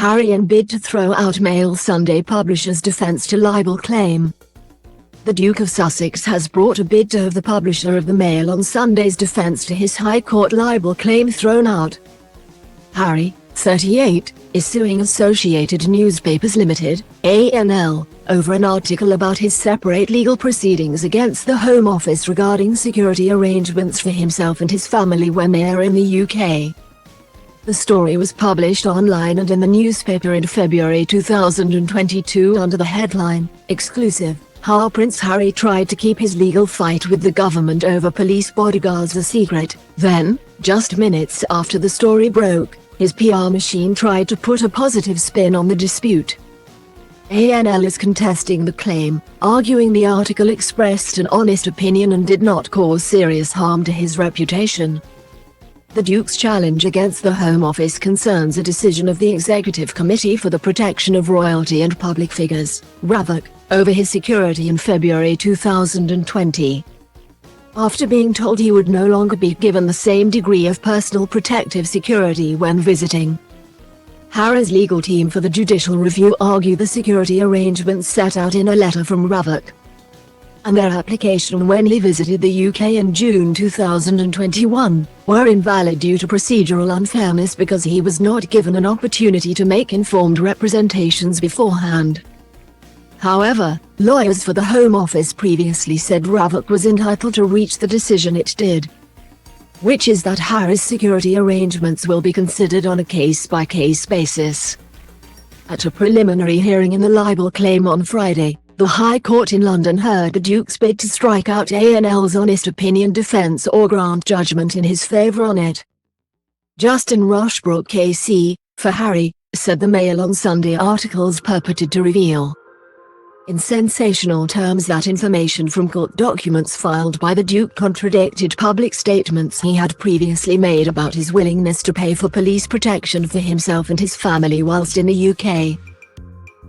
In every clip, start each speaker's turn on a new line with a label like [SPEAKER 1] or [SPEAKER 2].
[SPEAKER 1] Harry and bid to throw out Mail Sunday publisher's defense to libel claim. The Duke of Sussex has brought a bid to have the publisher of the Mail on Sunday's defense to his High Court libel claim thrown out. Harry, 38, is suing Associated Newspapers Limited, (ANL), over an article about his separate legal proceedings against the Home Office regarding security arrangements for himself and his family when they are in the UK. The story was published online and in the newspaper in February 2022 under the headline, "Exclusive: How Prince Harry Tried to Keep His Legal Fight with the Government Over Police Bodyguards a Secret." Then, just minutes after the story broke, his PR machine tried to put a positive spin on the dispute. ANL is contesting the claim, arguing the article expressed an honest opinion and did not cause serious harm to his reputation. The Duke's challenge against the Home Office concerns a decision of the Executive Committee for the Protection of Royalty and Public Figures, (RAVOC), over his security in February 2020. After being told he would no longer be given the same degree of personal protective security when visiting. Harry's legal team for the judicial review argue the security arrangements set out in a letter from RAVOC and their application when he visited the UK in June 2021, were invalid due to procedural unfairness because he was not given an opportunity to make informed representations beforehand. However, lawyers for the Home Office previously said RAVOC was entitled to reach the decision it did, which is that Harry's security arrangements will be considered on a case-by-case basis. At a preliminary hearing in the libel claim on Friday, the High Court in London heard the Duke's bid to strike out ANL's honest opinion defence or grant judgment in his favour on it. Justin Rushbrook KC, for Harry, said the Mail on Sunday articles purported to reveal, in sensational terms, that information from court documents filed by the Duke contradicted public statements he had previously made about his willingness to pay for police protection for himself and his family whilst in the UK.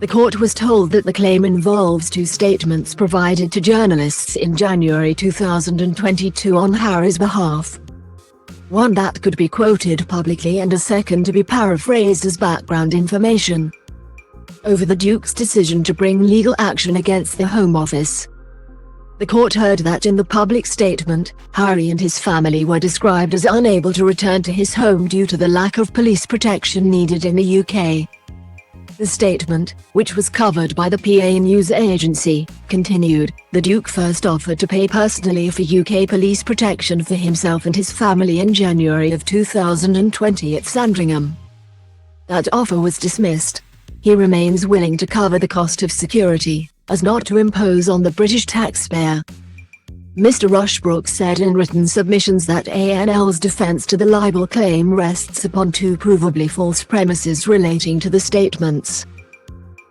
[SPEAKER 1] The court was told that the claim involves two statements provided to journalists in January 2022 on Harry's behalf. One that could be quoted publicly and a second to be paraphrased as background information over the Duke's decision to bring legal action against the Home Office. The court heard that in the public statement, Harry and his family were described as unable to return to his home due to the lack of police protection needed in the UK. The statement, which was covered by the PA news agency, continued, "The Duke first offered to pay personally for UK police protection for himself and his family in January of 2020 at Sandringham. That offer was dismissed. He remains willing to cover the cost of security, as not to impose on the British taxpayer." Mr. Rushbrook said in written submissions that ANL's defence to the libel claim rests upon two provably false premises relating to the statements.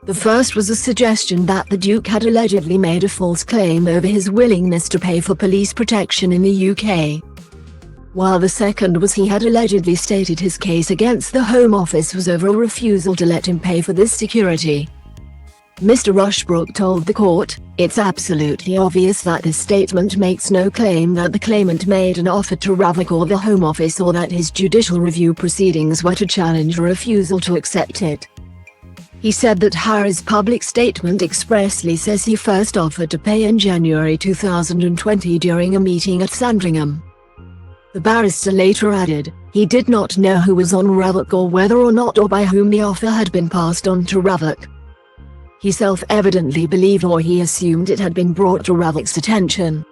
[SPEAKER 1] The first was a suggestion that the Duke had allegedly made a false claim over his willingness to pay for police protection in the UK, while the second was he had allegedly stated his case against the Home Office was over a refusal to let him pay for this security. Mr. Rushbrook told the court, "It's absolutely obvious that this statement makes no claim that the claimant made an offer to RAVOC or the Home Office or that his judicial review proceedings were to challenge a refusal to accept it." He said that Harry's public statement expressly says he first offered to pay in January 2020 during a meeting at Sandringham. The barrister later added, he did not know who was on RAVOC or whether or not or by whom the offer had been passed on to RAVOC. He self-evidently believed or he assumed it had been brought to RAVOC's attention.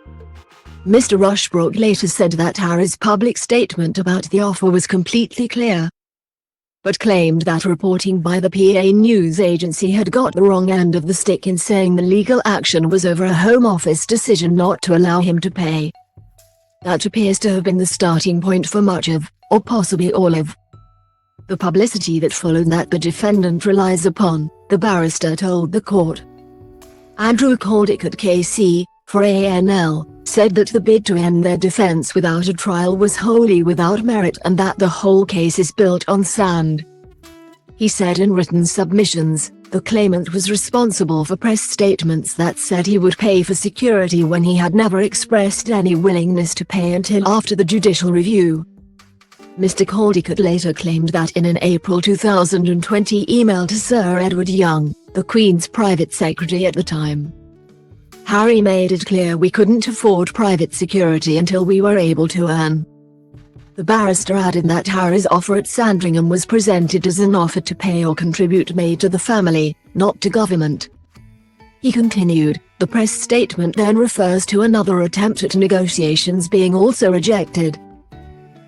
[SPEAKER 1] Mr. Rushbrook later said that Harry's public statement about the offer was completely clear, but claimed that reporting by the PA news agency had got the wrong end of the stick in saying the legal action was over a Home Office decision not to allow him to pay. That appears to have been the starting point for much of, or possibly all of, the publicity that followed that the defendant relies upon, the barrister told the court. Andrew Caldicott KC, for ANL, said that the bid to end their defense without a trial was wholly without merit and that the whole case is built on sand. He said in written submissions, the claimant was responsible for press statements that said he would pay for security when he had never expressed any willingness to pay until after the judicial review. Mr. Caldicott later claimed that in an April 2020 email to Sir Edward Young, the Queen's private secretary at the time, Harry made it clear we couldn't afford private security until we were able to earn. The barrister added that Harry's offer at Sandringham was presented as an offer to pay or contribute made to the family, not to government. He continued, the press statement then refers to another attempt at negotiations being also rejected.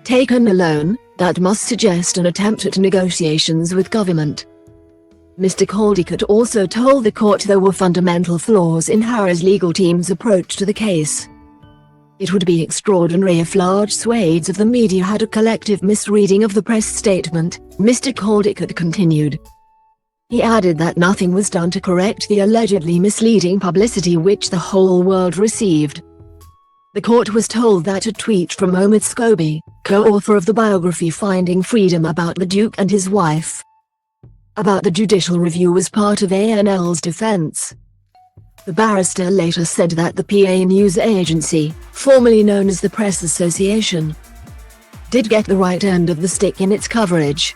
[SPEAKER 1] Taken alone, that must suggest an attempt at negotiations with government. Mr. Caldicott also told the court there were fundamental flaws in Harry's legal team's approach to the case. It would be extraordinary if large swathes of the media had a collective misreading of the press statement, Mr. Caldicott continued. He added that nothing was done to correct the allegedly misleading publicity which the whole world received. The court was told that a tweet from Omid Scobie, co-author of the biography Finding Freedom about the Duke and his wife, about the judicial review was part of ANL's defense. The barrister later said that the PA news agency, formerly known as the Press Association, did get the right end of the stick in its coverage.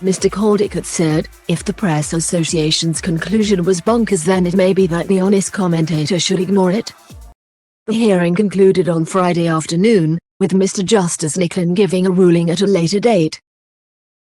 [SPEAKER 1] Mr. Caldicott said, if the Press Association's conclusion was bonkers, then it may be that the honest commentator should ignore it. The hearing concluded on Friday afternoon, with Mr. Justice Nicklin giving a ruling at a later date.